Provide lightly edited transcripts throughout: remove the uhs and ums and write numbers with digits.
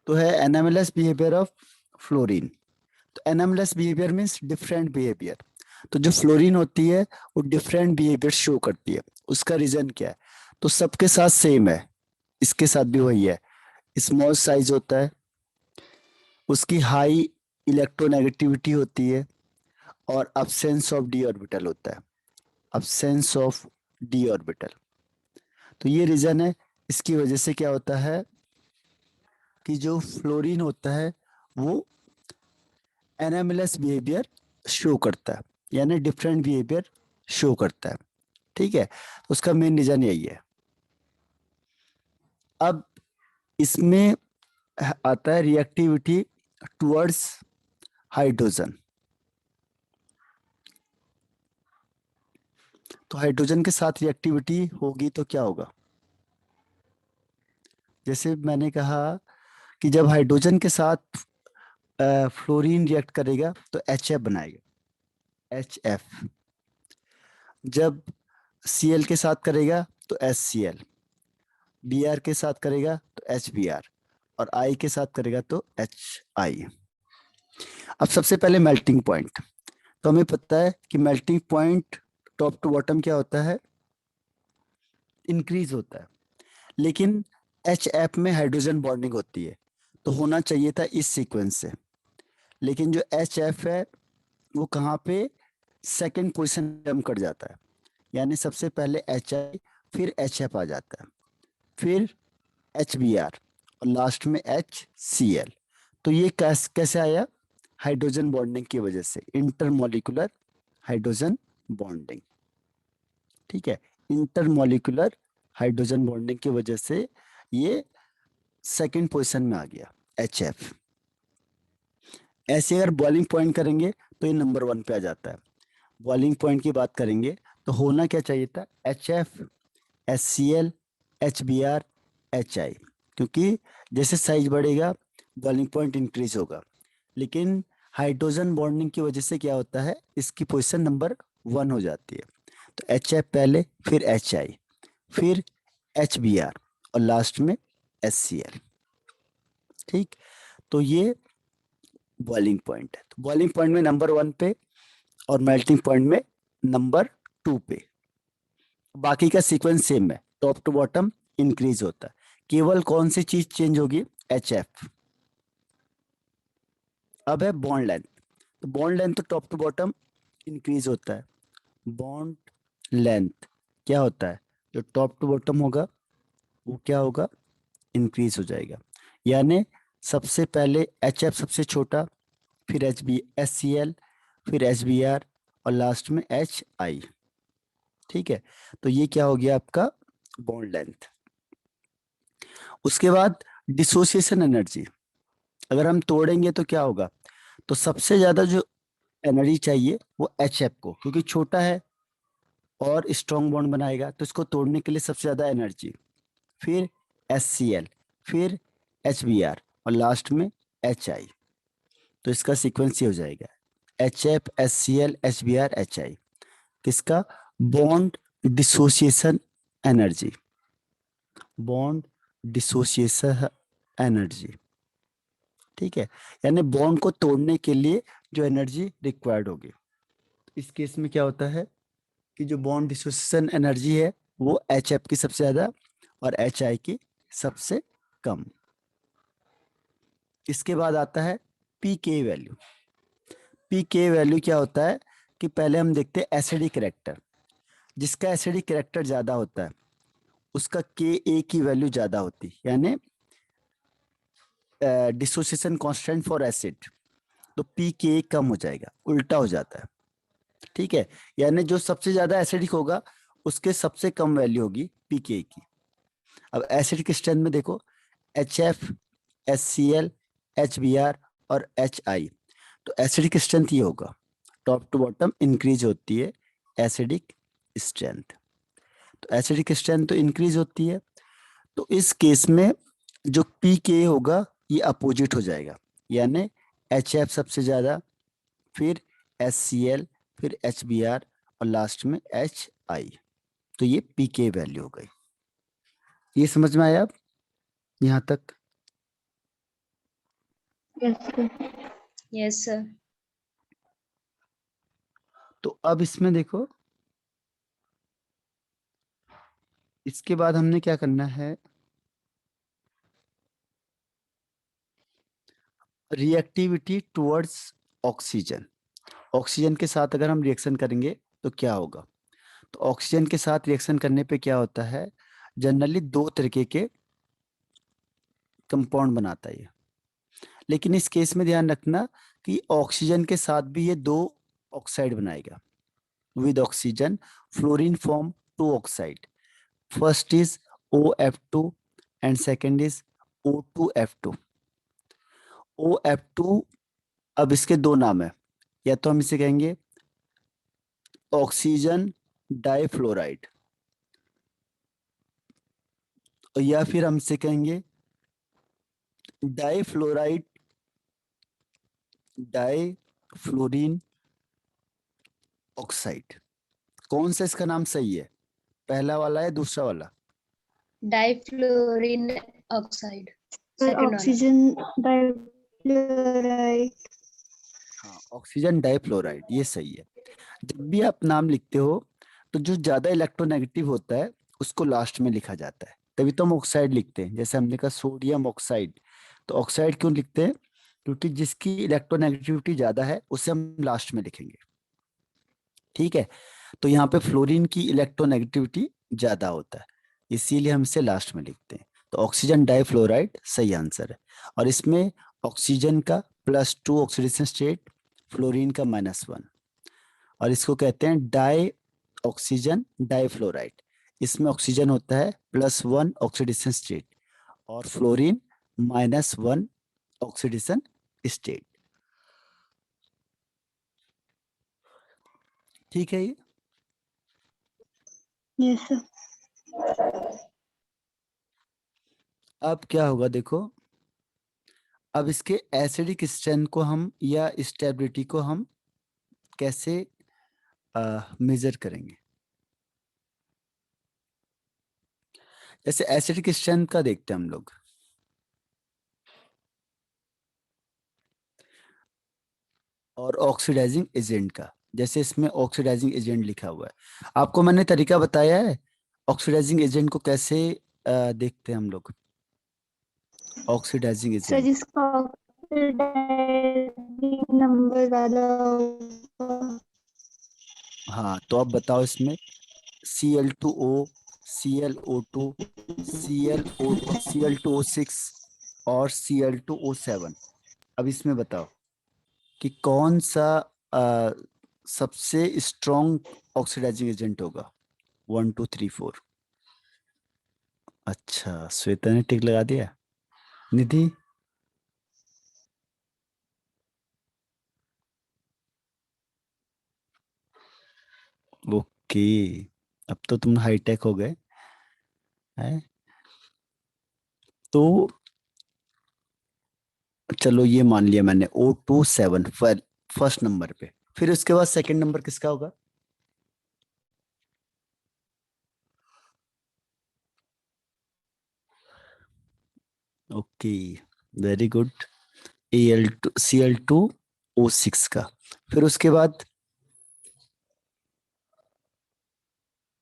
तो है anomalous behaviour of fluorine. तो anomalous behaviour means different behaviour. तो जो फ्लोरीन होती है वो डिफरेंट बिहेवियर शो करती है। उसका रीजन क्या है? तो सबके साथ सेम है, इसके साथ भी वही है। स्मॉल साइज होता है, उसकी हाई इलेक्ट्रोनेगेटिविटी होती है, और अब्सेंस ऑफ डी ऑर्बिटल होता है। Absence of D orbital. तो ये रीजन है। इसकी वजह से क्या होता है कि जो फ्लोरीन होता है वो एनामेलस बिहेवियर शो करता है, यानी डिफरेंट बिहेवियर शो करता है। ठीक है, तो उसका मेन रीजन यही है। अब इसमें आता है रिएक्टिविटी टुवर्ड्स हाइड्रोजन। तो हाइड्रोजन के साथ रिएक्टिविटी होगी तो क्या होगा? जैसे मैंने कहा कि जब हाइड्रोजन के साथ फ्लोरीन रिएक्ट करेगा तो HF बनाएगा, HF। जब Cl के साथ करेगा तो HCl, Br के साथ करेगा तो HBr, और I के साथ करेगा तो HI। अब सबसे पहले मेल्टिंग पॉइंट। तो हमें पता है कि melting point top to bottom क्या होता है? इंक्रीज होता है। लेकिन HF में हाइड्रोजन बॉन्डिंग होती है, तो होना चाहिए था इस सीक्वेंस से। लेकिन जो HF है वो कहाँ पे सेकंड पोजीशन पे जंप कर जाता है, यानी सबसे पहले HI, फिर HF आ जाता है, फिर HBr, और लास्ट में HCl। तो ये कैसे आया? हाइड्रोजन बॉन्डिंग की वजह से, इंटरमॉलिक्यूलर हाइड्रोजन बॉन्डिंग। ठीक है, इंटरमॉलिक्यूलर हाइड्रोजन बॉन्डिंग की वजह से ये सेकंड पोजीशन में आ गया, HF। ऐसे अगर बॉइलिंग पॉइंट करेंगे तो ये नंबर 1 पे आ जाता है। बॉइलिंग पॉइंट की बात करेंगे तो होना क्या चाहिए था? HF, HCl, HBr, HI। क्योंकि जैसे साइज बढ़ेगा बॉइलिंग पॉइंट इंक्रीज होगा। लेकिन हाइड्रोजन बॉन्डिंग की वजह से क्या होता है, इसकी पोजीशन नंबर 1 हो जाती है। तो HF पहले, फिर HI, फिर HBr, और लास्ट में HCl। ठीक, तो ये बॉइलिंग पॉइंट है। तो बॉइलिंग पॉइंट में नंबर 1 पे, और मेल्टिंग पॉइंट में नंबर 2 पे। बाकी का सीक्वेंस सेम है, टॉप टू बॉटम इंक्रीज होता है। केवल कौन सी चीज चेंज होगी? HF। अब है बॉन्ड लेंथ। तो बॉन्ड लेंथ तो टॉप टू बॉटम इंक्रीज होता है। बॉन्ड लेंथ क्या होता है? जो टॉप टू बॉटम होगा वो क्या होगा? इंक्रीज हो जाएगा। यानी सबसे पहले HF सबसे छोटा, फिर HCl, फिर HBr, और लास्ट में HI। ठीक है, तो ये क्या हो गया आपका? Bond length. उसके बाद डिसोसिएशन एनर्जी। अगर हम तोड़ेंगे तो क्या होगा? तो सबसे ज्यादा जो एनर्जी चाहिए वो HF को, क्योंकि छोटा है और स्ट्रॉन्ग बॉन्ड बनाएगा, तो इसको तोड़ने के लिए सबसे ज्यादा एनर्जी। फिर HCl, फिर HBr, और लास्ट में HI। तो इसका सीक्वेंस ये हो जाएगा, HF, HCl, HBr, HI। किसका? Bond dissociation energy. Bond dissociation energy. ठीक है, यानी बॉन्ड को तोड़ने के लिए जो एनर्जी रिक्वायर्ड होगी। इस केस में क्या होता है कि जो बॉन्ड डिसोसिएशन एनर्जी है वो HF की सबसे ज्यादा और HI की सबसे कम। इसके बाद आता है पीके वैल्यू। पीके वैल्यू क्या होता है कि पहले हम देखते हैं एसिडिक कैरेक्टर। जिसका एसिडिक कैरेक्टर ज्यादा होता है उसका Ka की वैल्यू ज्यादा होती है, यानी डिसोसिएशन कांस्टेंट फॉर एसिड। तो पीके कम हो जाएगा, उल्टा हो जाता है। ठीक है, यानी जो सबसे ज्यादा एसिडिक होगा उसके सबसे कम वैल्यू होगी पीके की। अब एसिडिक स्ट्रेंथ में देखो, HF, HCl, HBr, और HI। तो एसिडिक स्ट्रेंथ ये होगा, टॉप टू बॉटम इंक्रीज होती है एसिडिक स्ट्रेंथ। तो एसिडिक स्ट्रेंथ तो इंक्रीज होती है, तो इस केस में जो पीके होगा ये अपोजिट हो जाएगा, यानी HF सबसे ज्यादा, फिर HCl, फिर HBr, और लास्ट में HI। तो ये पीके वैल्यू हो गई। ये समझ में आया अब यहाँ तक? Yes sir. तो अब इसमें देखो, इसके बाद हमने क्या करना है, रिएक्टिविटी टुवर्ड्स ऑक्सीजन। ऑक्सीजन के साथ अगर हम रिएक्शन करेंगे तो क्या होगा। तो ऑक्सीजन के साथ रिएक्शन करने पे क्या होता है, जनरली दो तरीके के कंपाउंड बनाता है ये। लेकिन इस केस में ध्यान रखना कि ऑक्सीजन के साथ भी ये दो ऑक्साइड बनाएगा। With oxygen fluorine form two oxide, first is OF2 and second is O2F2। OF2, अब इसके दो नाम है, या तो हम इसे कहेंगे ऑक्सीजन डाइफ्लोराइड, या फिर हम इसे कहेंगे डाइफ्लोराइड डाइफ्लोरीन ऑक्साइड। कौन सा इसका नाम सही है, पहला वाला या दूसरा वाला। डाइफ्लोरीन ऑक्साइड, सेकंड वाला। Oxygen difluoride. हाँ, ऑक्सीजन डाइफ्लोराइड ये सही है। जब भी आप नाम लिखते हो तो जो ज्यादा इलेक्ट्रोनेगेटिव होता है उसको लास्ट में लिखा जाता है, तभी तो हम ऑक्साइड लिखते हैं। जैसे हमने कहा सोडियम ऑक्साइड, तो ऑक्साइड क्यों लिखते हैं, क्योंकि जिसकी इलेक्ट्रोनेगेटिविटी ज्यादा है उसे हम लास्ट में लिखेंगे। ठीक है, तो यहाँ पे फ्लोरीन की इलेक्ट्रोनेगेटिविटी ज्यादा होता है, इसीलिए हम इसे लास्ट में लिखते हैं। तो ऑक्सीजन डाइफ्लोराइड सही आंसर है। और इसमें ऑक्सीजन का +2 ऑक्सीडेशन स्टेट, फ्लोरीन का -1, और इसको कहते हैं डाई ऑक्सीजन डाइफ्लोराइड। इसमें ऑक्सीजन होता है +1 ऑक्सीडेशन स्टेट और फ्लोरीन -1 ऑक्सीडेशन स्टेट। ठीक है ये। Yes sir. अब क्या होगा देखो, अब इसके एसिडिक स्ट्रेंथ को हम या स्टेबिलिटी को हम कैसे मेजर करेंगे। जैसे एसिडिक स्ट्रेंथ का देखते हैं हम लोग, और ऑक्सीडाइजिंग एजेंट का। जैसे इसमें ऑक्सीडाइजिंग एजेंट लिखा हुआ है, आपको मैंने तरीका बताया है ऑक्सीडाइजिंग एजेंट को कैसे देखते हैं हम लोग। ऑक्सीडाइजिंग सर एजेंट, जिसका ऑक्सीडाइजिंग नंबर ज्यादा होगा। हाँ तो आप बताओ इसमें Cl2O, ClO2, Cl2O6 और Cl2O7। अब इसमें बताओ कि कौन सा सबसे स्ट्रॉन्ग ऑक्सीडाइजिंग एजेंट होगा। 1 2 3 4। अच्छा, श्वेता ने टिक लगा दिया। निधि, ओके, अब तो तुम हाईटेक हो गए हैं। तो चलो ये मान लिया मैंने, O27 फर्स्ट नंबर पे। फिर उसके बाद सेकंड नंबर किसका होगा। ओके, वेरी गुड, Cl2O6 का। फिर उसके बाद,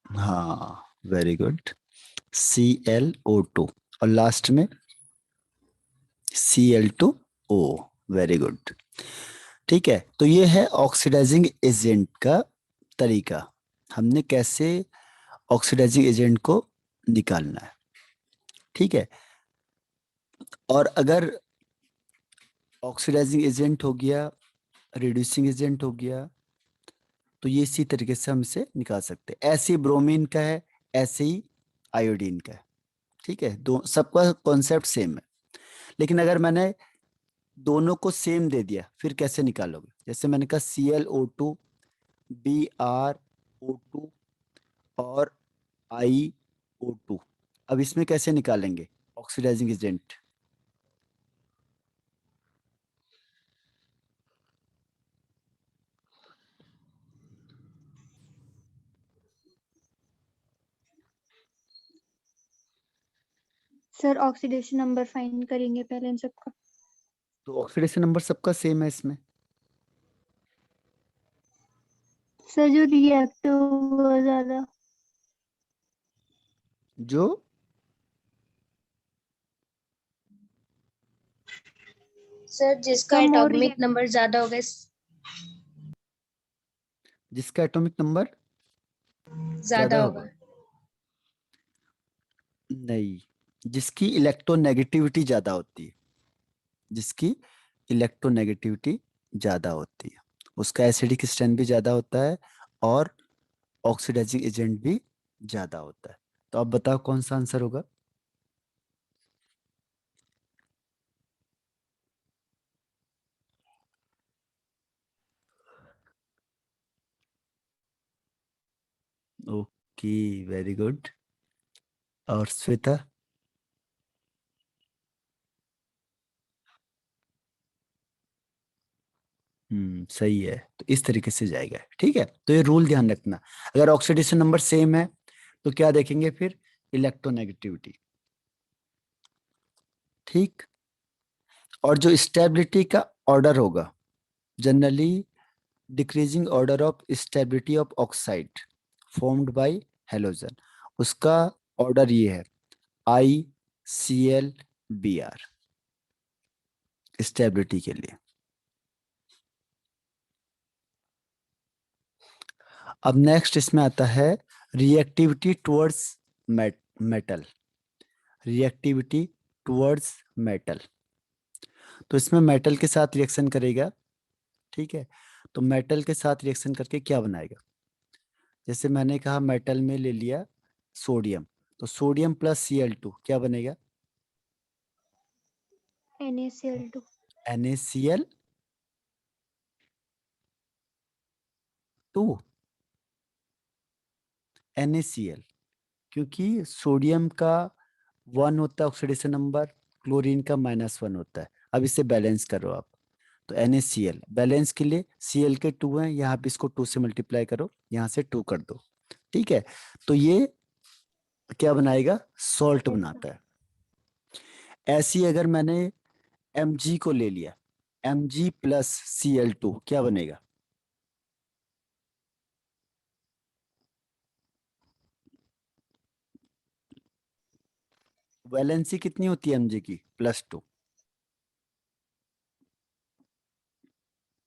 हाँ वेरी गुड, ClO2, और लास्ट में Cl2O। Very good. ठीक है, तो ये है ऑक्सीडाइजिंग एजेंट का तरीका, हमने कैसे ऑक्सीडाइजिंग एजेंट को निकालना है। ठीक है, और अगर ऑक्सीडाइजिंग एजेंट हो गया, रिड्यूसिंग एजेंट हो गया, तो ये इसी तरीके से हम इसे निकाल सकते हैं। ऐसे ही ब्रोमीन का है, ऐसे ही आयोडीन का है। ठीक है, दो सबका कॉन्सेप्ट सेम है। लेकिन अगर मैंने दोनों को सेम दे दिया फिर कैसे निकालोगे। जैसे मैंने कहा ClO2 BrO2 और IO2, अब इसमें कैसे निकालेंगे oxidising agent. Sir oxidation number find करेंगे पहले इन सबका। तो ऑक्सीडेशन नंबर सबका सेम है इसमें। सर जो रिएक्टिव वो ज्यादा। जो सर जिसका कम हो रही एटॉमिक है। नंबर ज्यादा होगा जिसका एटॉमिक नंबर ज्यादा ज्यादा होगा। होगा। नहीं, जिसकी इलेक्ट्रोनेगेटिविटी ज्यादा होती है, जिसकी इलेक्ट्रोनेगेटिविटी ज्यादा होती है, उसका एसिडिक स्ट्रेंथ भी ज्यादा होता है और ऑक्सीडाइजिंग एजेंट भी ज्यादा होता है। तो आप बताओ कौन सा आंसर होगा। Okay, very good. और श्वेता। सही है, तो इस तरीके से जाएगा। ठीक है, तो ये रूल ध्यान रखना। अगर ऑक्सीडेशन नंबर सेम है तो क्या देखेंगे फिर, इलेक्ट्रोनेगेटिविटी। ठीक। और जो स्टेबिलिटी का ऑर्डर होगा, generally decreasing order of stability of oxide formed by halogen, उसका ऑर्डर ये है ICl Br, स्टेबिलिटी के लिए। अब नेक्स्ट इसमें आता है reactivity towards metal, reactivity towards metal. तो इसमें मेटल के साथ रिएक्शन करेगा। ठीक है, तो मेटल के साथ रिएक्शन करके क्या बनाएगा, जैसे मैंने कहा मेटल में ले लिया सोडियम, तो सोडियम प्लस Cl2 क्या बनेगा, NaCl2। NaCl2। NaCl, क्योंकि सोडियम का 1 होता है ऑक्सीडेशन नंबर, क्लोरीन का -1 होता है। अब इसे बैलेंस करो आप, तो NaCl बैलेंस के लिए Cl के 2 हैं, यहाँ पे इसको 2 से मल्टीप्लाई करो, यहाँ से 2 कर दो। ठीक है, तो ये क्या बनाएगा, सॉल्ट बनाता है। ऐसी अगर मैंने Mg को ले लिया, Mg प्लस Cl2 क्या बनेगा, वैलेंसी कितनी होती है Mg की, +2।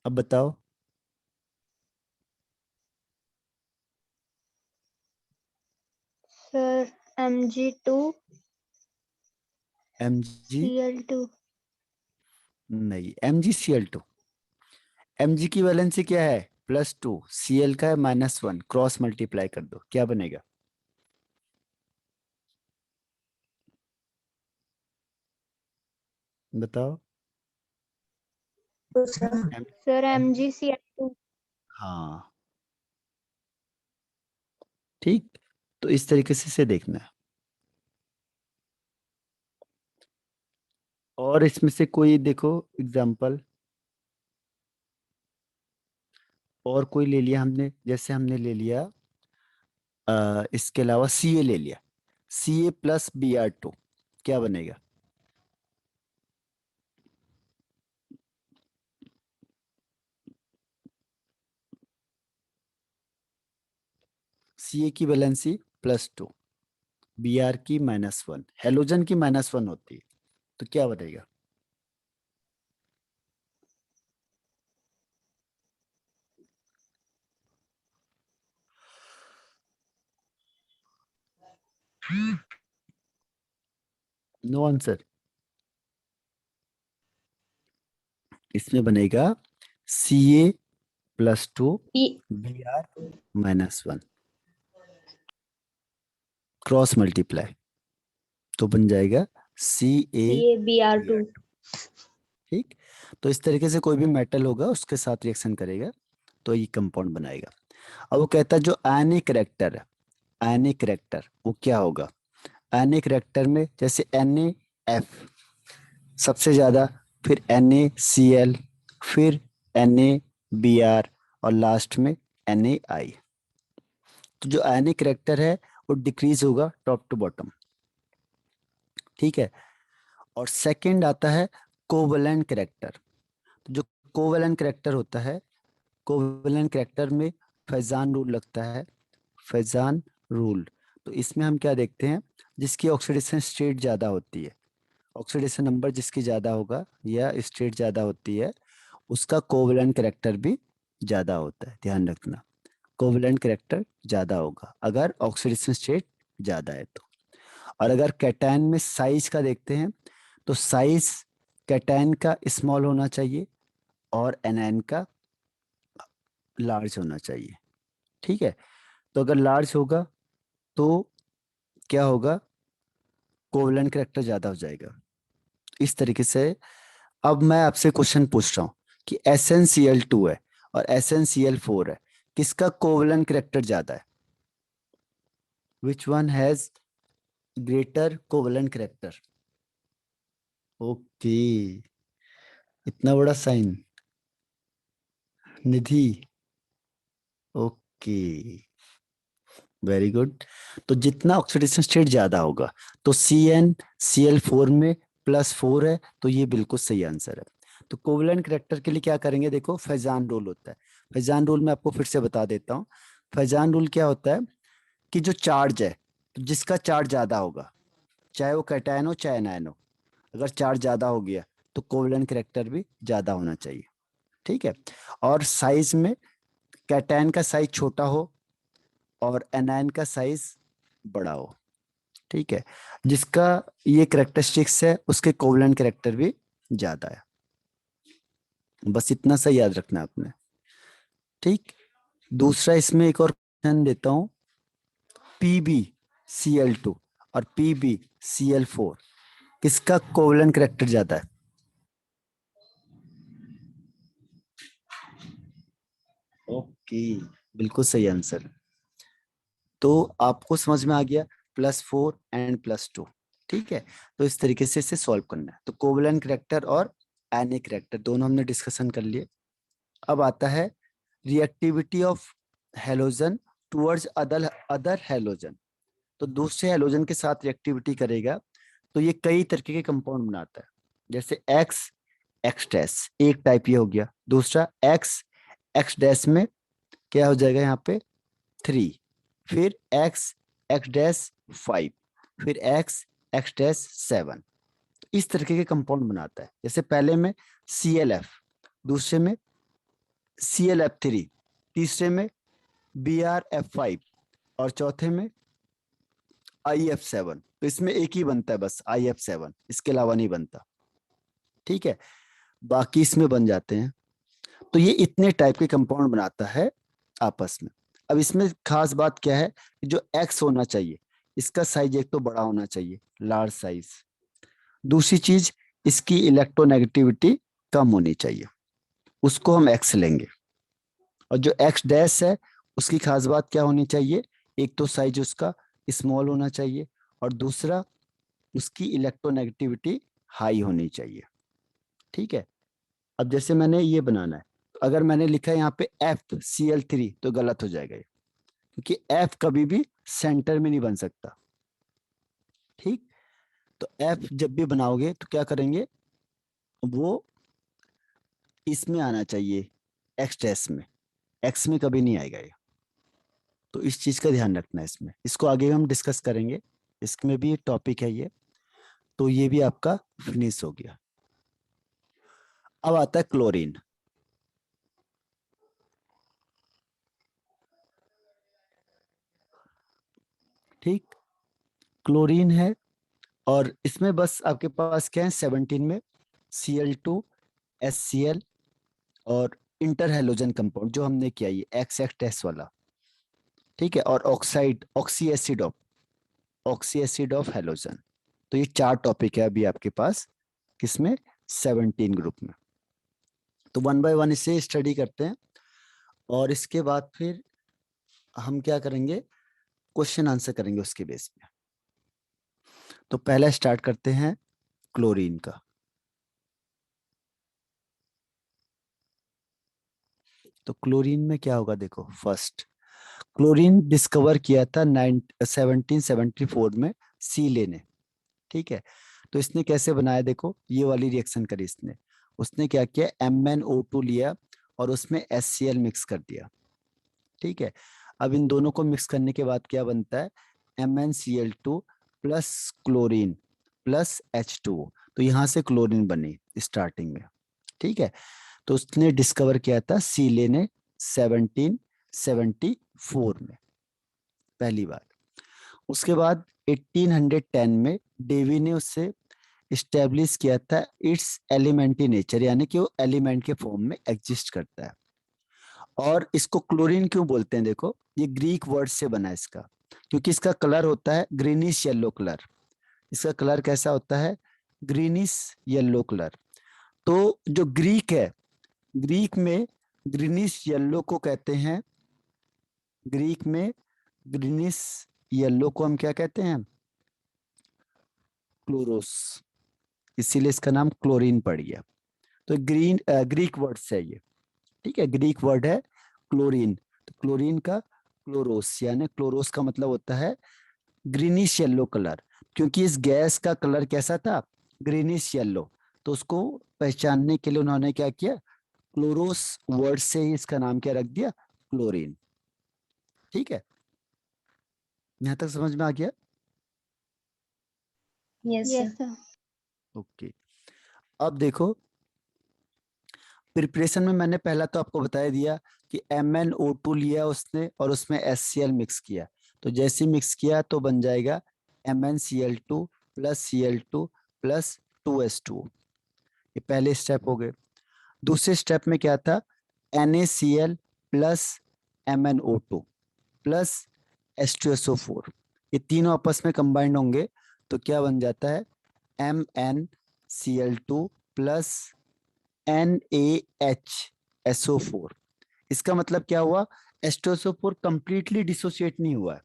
अब बताओ। Sir Mg2 Mg Cl2। नहीं, MgCl2, Mg की वैलेंसी क्या है, +2, Cl का है -1, क्रॉस मल्टीप्लाई कर दो, क्या बनेगा, बताओ। M- sir MgCl2। हाँ, ठीक। तो इस तरीके से इसे देखना है। और इसमें से कोई देखो एग्जाम्पल, और कोई ले लिया हमने, जैसे हमने ले लिया इसके अलावा Ca ले लिया, Ca प्लस Br2 क्या बनेगा, Ca की वैलेंसी +2, Br की -1, हेलोजन की -1 होती है, तो क्या बनेगा, नो आंसर। इसमें बनेगा Ca+2 ई Br -1, क्रॉस मल्टीप्लाई, तो बन जाएगा CaBr2। CaBr2। ठीक। तो इस तरीके से कोई भी मेटल होगा उसके साथ रिएक्शन करेगा तो ये कंपाउंड बनाएगा। अब वो कहता है जो आयनिक रिएक्टर है, आयनिक रिएक्टर वो क्या होगा, आयनिक रिएक्टर में जैसे NaF सबसे ज्यादा, फिर NaCl, फिर NaBr और लास्ट में Na। तो जो आयनिक रिएक्टर है वो डिक्रीज होगा टॉप टू बॉटम। ठीक है। और सेकंड आता है कोवेलेंट कैरेक्टर। तो जो कोवेलेंट कैरेक्टर होता है, कोवेलेंट कैरेक्टर में फैजान रूल लगता है, फैजान रूल। तो इसमें हम क्या देखते हैं, जिसकी ऑक्सीडेशन स्टेट ज़्यादा होती है, ऑक्सीडेशन नंबर जिसकी ज़्यादा होगा या स्टेट ज़्यादा होती है, उसका कोवेलेंट कैरेक्टर भी ज़्यादा होता है। ध्यान रखना, कोवेलेंट कैरेक्टर ज़्यादा होगा अगर ऑक्सीडेशन स्टेट ज़्यादा है तो। और अगर कैटायन में साइज का देखते हैं, तो साइज कैटायन का स्मॉल होना चाहिए और एनायन का लार्ज होना चाहिए। ठीक है, तो अगर लार्ज होगा तो क्या होगा, कोवेलेंट कैरेक्टर ज़्यादा हो जाएगा। इस तरीके से अब मैं आपसे क्वेश्चन पूछ रहा हूँ कि SnCl2 है और SnCl4 है, किसका कोवेलेंट कैरेक्टर ज़्यादा है? Which one has greater covalent character? Okay, इतना बड़ा sign, Nidhi. Okay, very good. तो जितना ऑक्सीडेशन स्टेट ज्यादा होगा, तो CnCl4 में +4 है, तो ये बिल्कुल सही आंसर है। तो कोवेलेंट कैरेक्टर के लिए क्या करेंगे, देखो फैजान रूल होता है। फैजान रूल मैं आपको फिर से बता देता हूँ। फैजान रूल क्या होता है कि जो चार्ज है, तो जिसका चार्ज ज्यादा होगा, चाहे वो कैटायन हो चाहे एनायन हो, अगर चार्ज ज्यादा हो गया तो कोवेलेंट कैरेक्टर भी ज्यादा होना चाहिए। ठीक है, और साइज में कैटायन का साइज छोटा हो और एनायन का साइज बड़ा हो। ठीक है, जिसका ये कैरेक्टरिस्टिक्स है उसके कोवेलेंट कैरेक्टर भी ज्यादा है। बस इतना सा याद रखना है आपने। ठीक, दूसरा इसमें एक और क्वेश्चन देता हूँ, PbCl2 और PbCl4, किसका कोवेलेंट कैरेक्टर ज्यादा है? ओके, बिल्कुल सही आंसर। तो आपको समझ में आ गया, +4 एंड +2। ठीक है, तो इस तरीके से इसे सॉल्व करना है। तो कोवेलेंट कैरेक्टर और एनिक कैरेक्टर दोनों हमने डिस्कशन कर लिए। अब आता है reactivity of halogen towards other other halogen. तो दूसरे हेलोजन के साथ रिएक्टिविटी करेगा तो ये कई तरीके के कंपाउंड बनाता है। जैसे एक्स एक्स डैश, एक टाइप ये हो गया। दूसरा एक्स एक्स डैश में क्या हो जाएगा, यहाँ पे 3, फिर एक्स एक्स डैश 5, फिर एक्स एक्स डैश 7। इस तरीके के कंपाउंड बनाता है। जैसे पहले में ClF, दूसरे में ClF3, तीसरे में BrF5 और चौथे में IF7। तो इसमें एक ही बनता है बस, IF7, इसके अलावा नहीं बनता। ठीक है, बाकी इसमें बन जाते हैं। तो ये इतने टाइप के कंपाउंड बनाता है आपस में। अब इसमें खास बात क्या है, जो एक्स होना चाहिए, इसका साइज एक तो बड़ा होना चाहिए, लार्ज साइज। दूसरी चीज, इसकी इलेक्ट्रोनेगेटिविटी कम होनी चाहिए, उसको हम एक्स लेंगे। और जो एक्स डैश है, उसकी खास बात क्या होनी चाहिए, एक तो साइज उसका स्मॉल होना चाहिए और दूसरा उसकी इलेक्ट्रोनेगेटिविटी हाई होनी चाहिए। ठीक है, अब जैसे मैंने ये बनाना है, अगर मैंने लिखा है यहाँ पे FCl3 तो गलत हो जाएगा ये, क्योंकि F कभी भी सेंटर में नहीं बन सकता। ठीक, तो F जब भी बनाओगे तो क्या करेंगे, वो इसमें आना चाहिए, एक्स डैश में, एक्स में कभी नहीं आएगा ये। तो इस चीज का ध्यान रखना है इसमें, इसको आगे हम डिस्कस करेंगे, इसमें भी टॉपिक है ये। तो ये भी आपका फिनिश हो गया। अब आता है क्लोरीन। ठीक, क्लोरीन है और इसमें बस आपके पास क्या है, 17 में Cl2 HCl और इंटर हेलोजन कंपाउंड जो हमने किया ये एक्स एक्स टेस्ट वाला। ठीक है, और oxide oxy acid of halogen. तो ये 4 टॉपिक है अभी आपके पास किसमें, 17 ग्रुप में। तो 1 बाय 1 इसे स्टडी करते हैं और इसके बाद फिर हम क्या करेंगे, क्वेश्चन आंसर करेंगे उसके बेस पे। तो पहला स्टार्ट करते हैं क्लोरीन का। तो क्लोरीन में क्या होगा, देखो फर्स्ट, क्लोरीन डिस्कवर किया था 1774 में सीले ने। ठीक है, तो इसने कैसे बनाया, देखो ये वाली रिएक्शन करी इसने, उसने क्या किया, MnO2 लिया और उसमें HCl मिक्स कर दिया। ठीक है, अब इन दोनों को मिक्स करने के बाद क्या बनता है, MnCl2 plus chlorine plus H2O। तो यहाँ से क्लोरीन बनी स्टार्टिंग में। ठीक है, तो उसने डिस्कवर किया था सीले ने 1774 में पहली बार। उसके बाद 1810 में डेवी ने उससे इस्टेब्लिश किया था इट्स एलिमेंट्री नेचर, यानी कि वो एलिमेंट के फॉर्म में एग्जिस्ट करता है। और इसको क्लोरीन क्यों बोलते हैं, देखो ये ग्रीक वर्ड से बना है इसका, क्योंकि इसका कलर होता है ग्रीनिश येलो कलर। इसका कलर कैसा होता है, ग्रीनिश येलो कलर। तो जो ग्रीक है, ग्रीक में ग्रीनिश येलो को कहते हैं, ग्रीक में ग्रीनिश येलो को हम क्या कहते हैं, क्लोरोस, इसीलिए इसका नाम क्लोरीन पड़ गया। तो ग्रीक वर्ड से है ये। ठीक है, ग्रीक वर्ड है क्लोरीन, तो क्लोरीन का क्लोरोस, यानी क्लोरोस का मतलब होता है ग्रीनिश येलो कलर। क्योंकि इस गैस का कलर कैसा था, ग्रीनिश येलो, तो उसको पहचानने के लिए उन्होंने क्या किया, क्लोरोस वर्ड से ही इसका नाम क्या रख दिया, क्लोरीन। ठीक है, यहां तक समझ में आ गया। Yes yes sir. Sir. Okay, अब देखो प्रिपरेशन में मैंने पहला तो आपको बता दिया कि MnO2 लिया उसने और उसमें HCl मिक्स किया। तो जैसे मिक्स किया तो बन जाएगा MnCl2 plus Cl2 plus 2H2O। ये पहले स्टेप हो गए। दूसरे स्टेप में क्या था, NaCl plus MnO2 plus H2SO4, ये तीनों आपस में कंबाइंड होंगे तो क्या बन जाता है, MnCl2 प्लस NaHSO4। इसका मतलब क्या हुआ, H2SO4 कंप्लीटली डिसोसिएट नहीं हुआ है,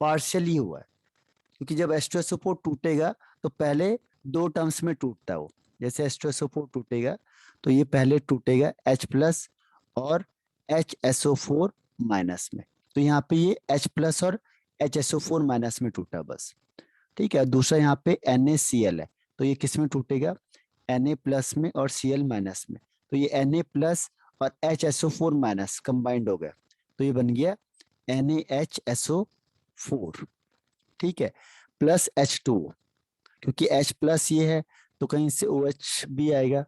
पार्शियली हुआ है। क्योंकि जब H2SO4 टूटेगा तो पहले दो टर्म्स में टूटता है वो। जैसे H2SO4 टूटेगा तो ये पहले टूटेगा H प्लस और HSO4 माइनस में। तो यहाँ पे ये H प्लस और HSO4 माइनस में टूटा बस। ठीक है, दूसरा यहाँ पे NaCl है, तो ये किस में टूटेगा, Na प्लस में और Cl माइनस में। तो ये Na प्लस और HSO4 माइनस कंबाइंड हो गया, तो ये बन गया NaHSO4। ठीक है, प्लस H2O, क्योंकि H प्लस ये है तो कहीं से OH भी आएगा,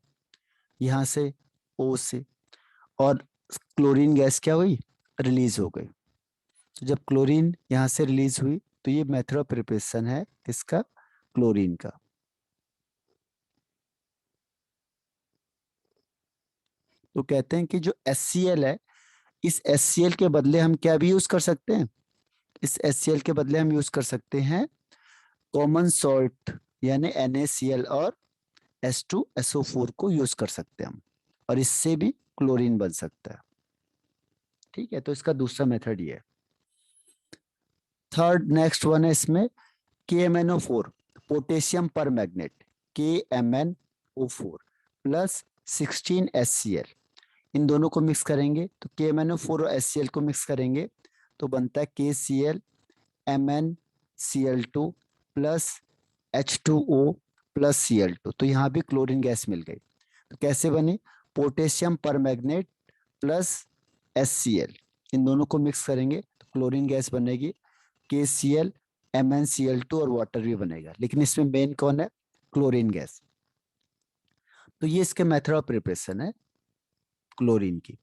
यहाँ से O से, और क्लोरीन गैस क्या हुई, रिलीज हो गई। तो जब क्लोरीन यहाँ से रिलीज हुई तो ये मेथड ऑफ प्रिपरेशन है किसका, क्लोरीन का। तो कहते हैं कि जो HCl है, इस HCl के बदले हम क्या भी यूज कर सकते हैं, इस HCl के बदले हम यूज कर सकते हैं कॉमन सॉल्ट, यानी NaCl और H2SO4 को यूज कर सकते हैं हम, और इससे भी क्लोरीन बन सकता है। ठीक है, तो इसका दूसरा मेथड ये है। थर्ड नेक्स्ट वन है इसमें KMnO4, पोटेशियम पर मैग्नेट, KMnO4 प्लस 16HCl। इन दोनों को मिक्स करेंगे तो KMnO4 और HCl को मिक्स करेंगे तो बनता है KCl MnCl2 plus H2O plus Cl2। तो यहाँ भी क्लोरीन गैस मिल गई। तो कैसे बनी, पोटेशियम पर मैग्नेट प्लस HCl, इन दोनों को मिक्स करेंगे तो क्लोरीन गैस बनेगी, KCl MnCl2 और वाटर भी बनेगा, लेकिन इसमें मेन कौन है, क्लोरीन गैस। तो ये इसके मेथड ऑफ प्रिपरेशन है क्लोरीन की।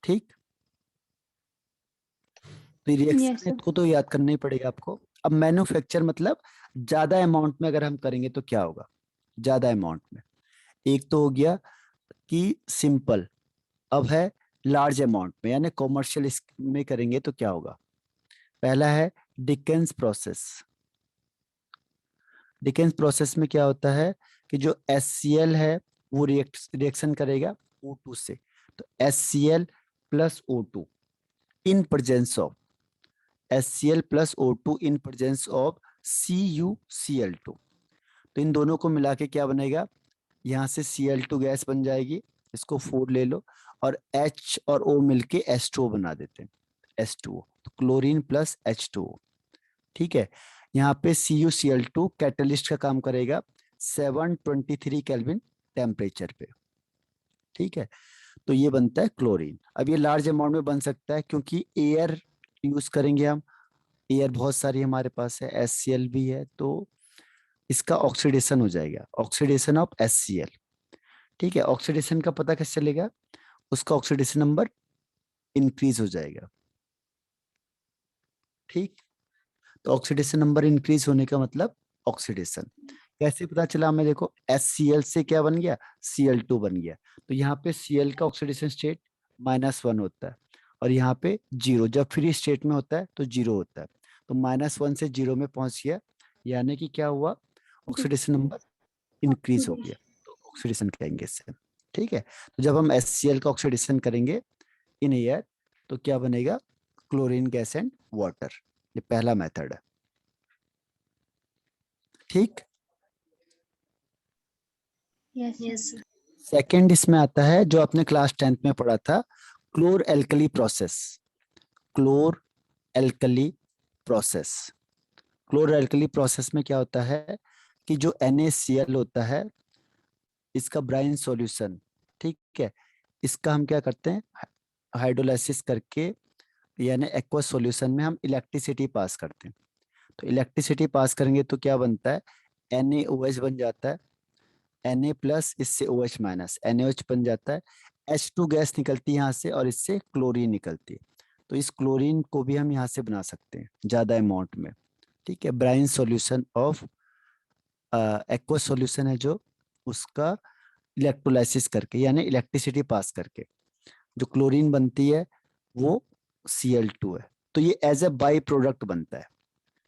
ठीक, तो यस रिएक्शन सर। को तो याद करना ही पड़ेगा आपको। अब मैन्युफैक्चर मतलब ज्यादा अमाउंट में अगर हम करेंगे तो क्या होगा, ज्यादा अमाउंट में, एक तो हो गया कि सिंपल, अब है लार्ज अमाउंट में, यानी कॉमर्शियल में करेंगे तो क्या होगा। पहला है डिकेंस प्रोसेस। डिकेंस प्रोसेस में क्या होता है कि जो HCl है वो रिएक्शन करेगा O2 से, तो HCl plus O2 in presence of HCl plus O2 in presence of CuCl2। तो इन दोनों को मिला के क्या बनेगा, यहाँ से Cl2 गैस बन जाएगी, इसको 4 ले लो, और H और O मिलके H2O बना देते हैं, H2O, तो क्लोरीन प्लस H2O। ठीक है, यहाँ पे CuCl2 कैटलिस्ट का काम करेगा, 723 केल्विन टेम्परेचर पे। ठीक है, तो ये बनता है क्लोरीन। अब ये लार्ज अमाउंट में बन सकता है क्योंकि एयर यूज करेंगे हम, एयर बहुत सारी हमारे पास है, HCl भी है, तो इसका ऑक्सीडेशन हो जाएगा, ऑक्सीडेशन ऑफ HCl। ठीक है, ऑक्सीडेशन का पता कैसे चलेगा, उसका ऑक्सीडेशन नंबर इंक्रीज हो जाएगा। ठीक, तो ऑक्सीडेशन नंबर इंक्रीज होने का मतलब ऑक्सीडेशन। कैसे पता चला हमें, देखो HCl से क्या बन गया, Cl2 बन गया। तो यहाँ पे Cl का ऑक्सीडेशन स्टेट -1 होता है, और यहाँ पे 0, जब फ्री स्टेट में होता है तो 0 होता है। तो -1 से 0 में पहुंच गया, यानी कि क्या हुआ, ऑक्सीडेशन नंबर इंक्रीज हो गया, तो ऑक्सीडेशन कहेंगे इससे। ठीक है, तो जब हम HCl का ऑक्सीडेशन करेंगे इन एयर, तो क्या बनेगा, क्लोरीन गैस एंड वाटर। ये पहला मेथड है। ठीक, यस यस सर। सेकंड इसमें आता है जो आपने क्लास 10th में पढ़ा था, chlor alkali process. Chlor alkali process, chlor alkali process में क्या होता है कि जो NaCl होता है, इसका ब्राइन सॉल्यूशन, ठीक है, इसका हम क्या करते हैं, हाइड्रोलाइसिस करके, यानी एक्वस सॉल्यूशन में हम इलेक्ट्रिसिटी पास करते हैं। तो इलेक्ट्रिसिटी पास करेंगे तो क्या बनता है, NaOH बन जाता है, Na+ इससे OH-, NaOH बन जाता है, H2 गैस निकलती है यहाँ से, और इससे क्लोरीन निकलती है। तो इस क्लोरीन को भी हम यहाँ से बना सकते हैं ज्यादा अमाउंट में। ठीक है, brine solution of aqueous solution है जो, उसका इलेक्ट्रोलाइसिस करके, यानी इलेक्ट्रिसिटी पास करके जो क्लोरीन बनती है वो Cl2 है। तो ये एज ए बाई प्रोडक्ट बनता है,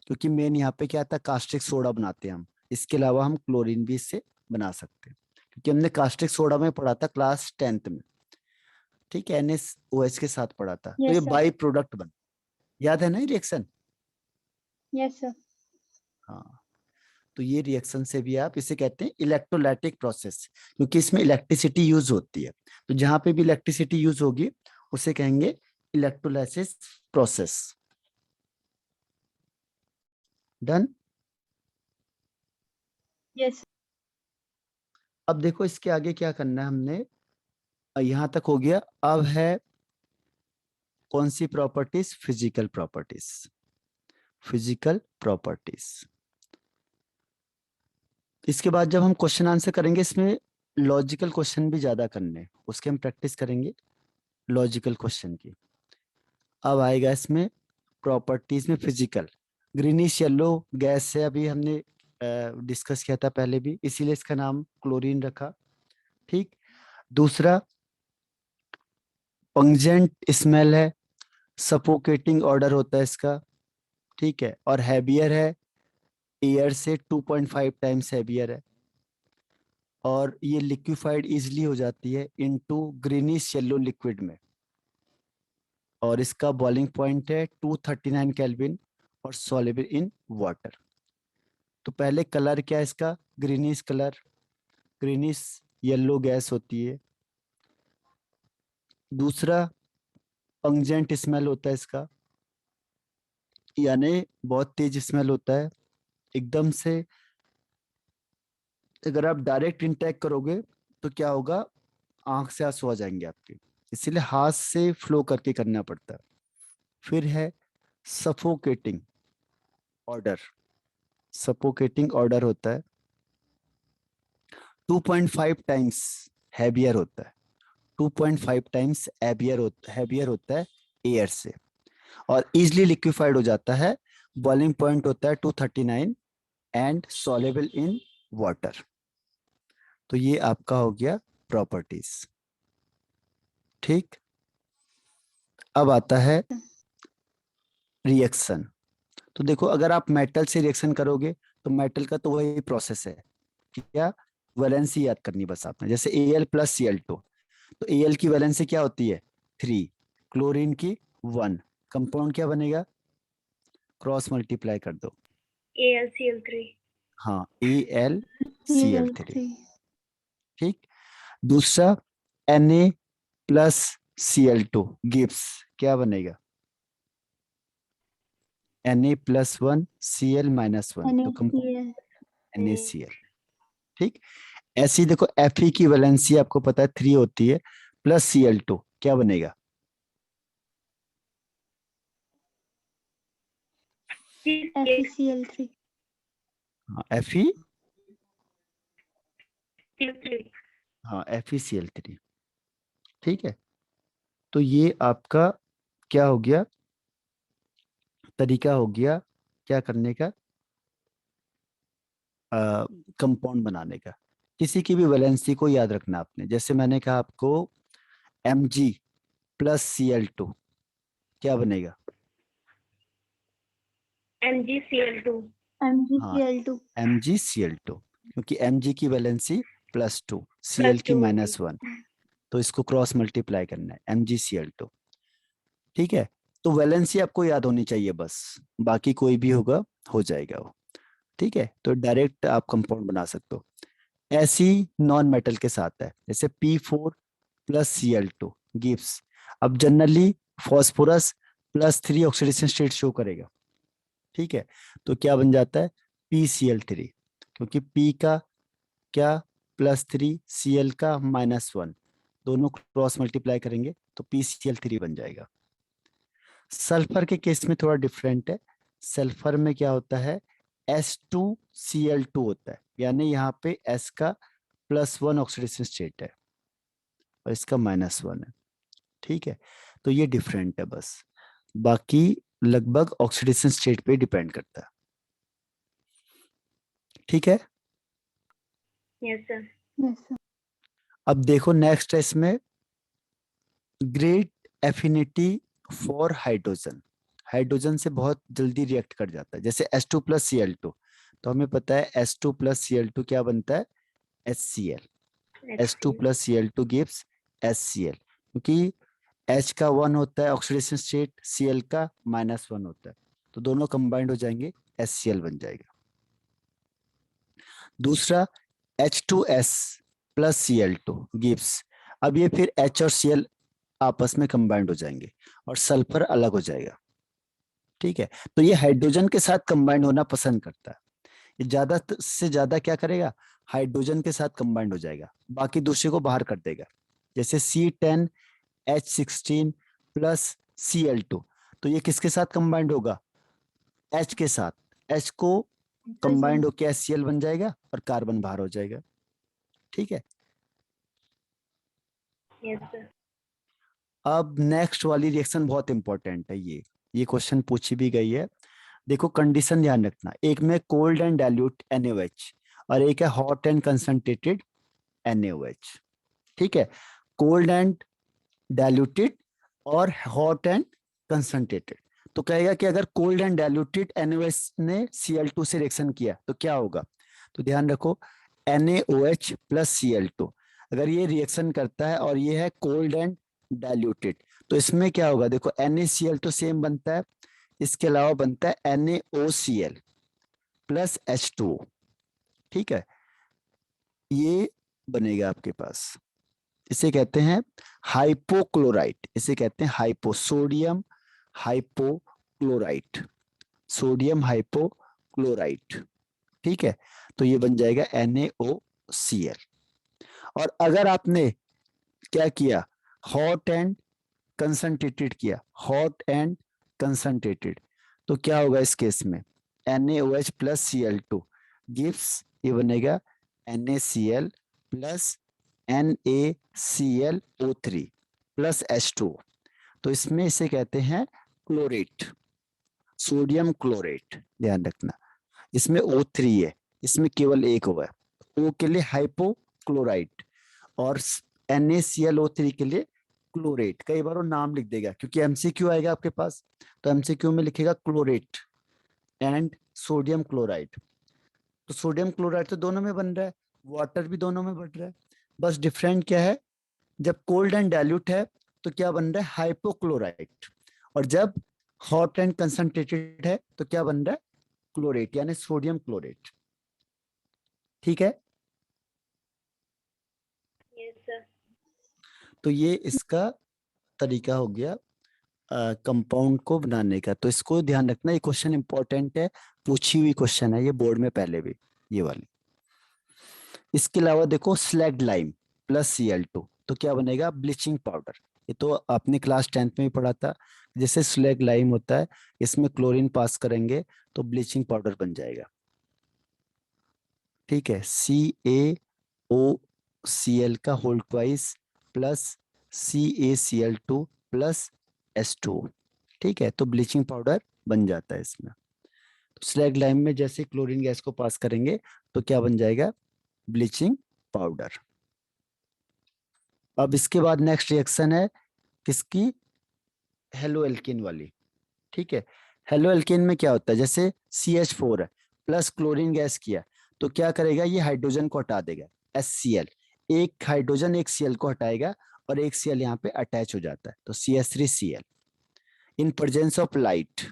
क्योंकि मेन यहाँ पे क्या आता है, कास्टिक सोडा बनाते हैं हम, इसके अलावा हम क्लोरीन भी इससे बना सकते हैं, क्योंकि हमने कास्टिक सोडा में पढ़ा था क्लास 10th में। ठीक है, NaOH के साथ पढ़ा था, तो ये यस सर बाई प्रोडक्ट बन, याद है ना रिएक्शन। यस सर हाँ, तो ये रिएक्शन से भी आप इसे कहते हैं इलेक्ट्रोलाइटिक प्रोसेस, क्योंकि इसमें इलेक्ट्रिसिटी यूज होती है। तो जहां पे भी इलेक्ट्रिसिटी यूज होगी उसे कहेंगे इलेक्ट्रोलाइसिस प्रोसेस। डन। यस अब देखो इसके आगे क्या करना है हमने, यहां तक हो गया। अब है कौन सी properties, physical properties. Physical properties, इसके बाद जब हम क्वेश्चन आंसर करेंगे, इसमें लॉजिकल क्वेश्चन भी ज्यादा करने हैं, उसके हम प्रैक्टिस करेंगे लॉजिकल क्वेश्चन की। अब आएगा इसमें प्रॉपर्टीज में फिजिकल, ग्रीनिश येलो गैस है, अभी हमने डिस्कस किया था पहले भी, इसीलिए इसका नाम क्लोरीन रखा। ठीक, दूसरा पंजेंट स्मेल है, सफोकेटिंग ऑर्डर होता है इसका। ठीक है, और हैवियर है, एयर से 2.5 टाइम्स हैवियर है, और ये लिक्विफाइड इजिली हो जाती है इनटू ग्रीनिश येलो लिक्विड में, और इसका बॉइलिंग पॉइंट है 239 केल्विन, और सॉल्युबल इन वाटर। तो पहले कलर क्या है इसका, greenish colour, greenish yellow gas होती है। दूसरा पंजेंट स्मेल होता है इसका, यानी बहुत तेज स्मेल होता है एकदम से, अगर आप डायरेक्ट इंटेक करोगे तो क्या होगा, आंख से आंसू आ जाएंगे आपके, इसीलिए हाथ से फ्लो करके करना पड़ता है। फिर है सफोकेटिंग ऑर्डर, सफोकेटिंग ऑर्डर होता है 2.5 टाइम्स हैवियर होता है, 2.5 टाइम्स हैवियर होता है एयर से, और इजिली लिक्विफाइड हो जाता है, बॉइलिंग पॉइंट होता है 239, एंड सॉल्युबल इन वाटर। तो ये आपका हो गया प्रॉपर्टीज। ठीक, अब आता है रिएक्शन। तो देखो अगर आप मेटल से रिएक्शन करोगे तो मेटल का तो वही प्रोसेस है, क्या, वैलेंसी याद करनी बस आपने, जैसे Al+Cl2, तो Al की वैलेंसी क्या होती है 3, क्लोरीन की 1, कंपाउंड क्या बनेगा, क्रॉस मल्टीप्लाई कर दो, AlCl3। हाँ AlCl3। 3 ठीक, दूसरा Na+Cl2 गिब्स, क्या बनेगा Na+1 Cl-1, तो कंपाउंड NaCl NaCl। ठीक। ऐसी देखो Fe की वैलेंसी आपको पता है 3 होती है, प्लस Cl2 क्या बनेगा? FeCl3. हाँ Fe, CL3. हाँ FeCl3। ठीक है, तो ये आपका क्या हो गया, तरीका हो गया क्या करने का, कंपाउंड बनाने का। किसी की भी वैलेंसी को याद रखना आपने, जैसे मैंने कहा आपको Mg प्लस Cl2 क्या बनेगा? MgCl2. हाँ MgCl2. MgCl2, क्योंकि Mg की वैलेंसी +2, Cl की +2 होगी. -1, तो इसको क्रॉस मल्टीप्लाई करना है MgCl2। ठीक है, तो वैलेंसी आपको याद होनी चाहिए बस, बाकी कोई भी होगा हो जाएगा वो। ठीक है, तो डायरेक्ट आप कंपाउंड बना सकते हो। ऐसी नॉन मेटल के साथ है, जैसे P4 प्लस Cl2 गिव्स, अब generally phosphorus +3 oxidation state show करेगा। ठीक है, तो क्या बन जाता है PCl3, क्योंकि P का क्या +3, Cl का -1, दोनों क्रॉस मल्टीप्लाई करेंगे तो PCl3 बन जाएगा। सल्फर के केस में थोड़ा डिफरेंट है, सल्फर में क्या होता है S2Cl2 होता है, यानी यहाँ पे S का +1 ऑक्सीडेशन स्टेट है और इसका -1 है। ठीक है, तो ये डिफरेंट है बस, बाकी लगभग ऑक्सीडेशन स्टेट पे डिपेंड करता है। ठीक है, Yes, sir. Yes, sir. अब देखो नेक्स्ट है इसमें great affinity for hydrogen. Hydrogen से बहुत जल्दी रिएक्ट कर जाता है, जैसे H2 + Cl2, तो हमें पता है H2 + Cl2 क्या बनता है HCl, H2 HCl. + Cl2 gives HCl, क्योंकि H का 1 होता है ऑक्सीडेशन स्टेट, Cl का -1 होता है, तो दोनों कंबाइंड हो जाएंगे HCl बन जाएगा। दूसरा H2S + Cl2 गिव्स, अब ये फिर H और Cl आपस में कंबाइंड हो जाएंगे और सल्फर अलग हो जाएगा। ठीक है, तो ये हाइड्रोजन के साथ कंबाइंड होना पसंद करता है, ये ज्यादा से ज्यादा क्या करेगा हाइड्रोजन के साथ कंबाइंड हो जाएगा, बाकी दूसरे को बाहर कर देगा। जैसे C10H16 + Cl2, तो ये किसके साथ कंबाइंड होगा H के साथ, H को कंबाइंड होकर HCl बन जाएगा और कार्बन बाहर हो जाएगा। ठीक है, Yes, sir. अब नेक्स्ट वाली रिएक्शन बहुत इंपॉर्टेंट है, ये क्वेश्चन पूछी भी गई है। देखो कंडीशन ध्यान रखना, एक में कोल्ड एंड डाइल्यूट NaOH और एक है हॉट एंड कंसंट्रेटेड NaOH। ठीक है, कोल्ड एंड डाइल्यूटेड और हॉट एंड कंसंट्रेटेड, तो कहेगा कि अगर कोल्ड एंड डाइल्यूटेड NaOH ने Cl2 से रिएक्शन किया तो क्या होगा, तो ध्यान रखो NaOH + Cl2 अगर ये रिएक्शन करता है और ये है कोल्ड एंड डाइल्यूटेड, तो इसमें क्या होगा, देखो NaCl तो सेम बनता है, इसके अलावा बनता है NaOCl + H2O। ठीक है, ये बनेगा आपके पास, इसे कहते हैं हाइपोक्लोराइट, इसे कहते हैं hypo sodium hypochlorite, sodium hypochlorite. ठीक है, तो ये बन जाएगा NaOCl। और अगर आपने क्या किया हॉट एंड कंसंट्रेटेड किया, हॉट एंड कंसंट्रेटेड, तो क्या होगा इस केस में NaOH + Cl2 गिव्स, ये बनेगा NaCl + NaClO3 + H2O, तो इसमें इसे कहते हैं क्लोरेट, सोडियम क्लोरेट। ध्यान रखना इसमें O3 है, इसमें केवल एक हुआ है, O के लिए हाइपोक्लोराइट और NaClO3 के लिए क्लोरेट। कई बार वो नाम लिख देगा क्योंकि MCQ आएगा आपके पास, तो MCQ में लिखेगा क्लोरेट एंड सोडियम क्लोराइड, तो सोडियम क्लोराइड तो दोनों में बन रहा है, वाटर भी दोनों में बन रहा है, बस डिफरेंट क्या है, जब कोल्ड एंड डाइल्यूट है तो क्या बन रहा है हाइपोक्लोराइट, और जब हॉट एंड कंसंट्रेटेड है तो क्या बन रहा है क्लोरेट यानी सोडियम क्लोरेट। ठीक है, Yes, sir. तो ये इसका तरीका हो गया कंपाउंड को बनाने का, तो इसको ध्यान रखना, ये क्वेश्चन इंपॉर्टेंट है, पूछी हुई क्वेश्चन है ये बोर्ड में पहले भी, ये वाली। इसके अलावा देखो स्लैग्ड लाइम प्लस Cl2, तो क्या बनेगा? Bleaching powder. ये तो आपने क्लास 10th में भी पढ़ा था। जैसे स्लैग लाइम होता है, इसमें क्लोरीन पास करेंगे तो ब्लीचिंग पाउडर बन जाएगा। ठीक है, CaOCl का whole twice plus CaCl2 plus H2O। ठीक है, तो ब्लीचिंग पाउडर बन जाता है इसमें। तो स्लैग लाइम में जैसे क्लोरीन गैस को पास करेंगे तो क्या बन जाएगा? Bleaching powder. अब इसके बाद नेक्स्ट रिएक्शन है किसकी? हेलो एल्केन वाली। ठीक है, हेलो एल्केन में क्या होता है? जैसे CH4 है प्लस क्लोरीन गैस किया, तो क्या करेगा? ये हाइड्रोजन को हटा देगा, HCl। एक हाइड्रोजन एक Cl को हटाएगा और एक Cl यहाँ पे अटैच हो जाता है, तो CH3Cl in presence of light.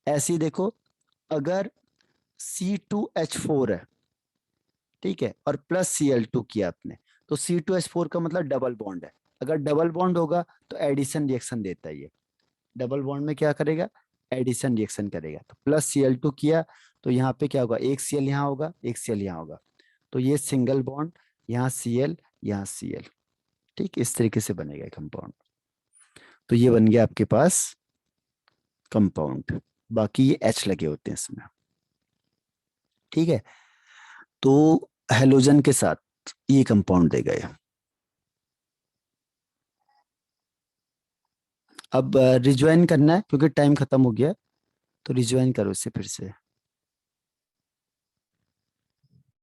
ऐसे ही देखो, अगर C2H4 है, ठीक है, और प्लस Cl2 किया आपने, तो C2H4 का मतलब डबल बॉन्ड है। अगर डबल बॉन्ड होगा तो एडिशन रिएक्शन देता है। ये डबल बॉन्ड में क्या करेगा? एडिशन रिएक्शन करेगा। तो प्लस Cl2 किया तो यहाँ पे क्या होगा? एक Cl यहाँ होगा, एक Cl यहाँ होगा, तो ये सिंगल बॉन्ड, यहाँ Cl, यहाँ Cl। ठीक, इस तरीके से बनेगा कंपाउंड। तो ये बन गया आपके पास कंपाउंड। बाकी ये H लगे होते हैं इसमें। ठीक है, तो हेलोजन के साथ ये कंपाउंड देगा ये। अब रिज्वाइन करना है क्योंकि टाइम खत्म हो गया, तो रिज्वाइन करो इसे फिर से।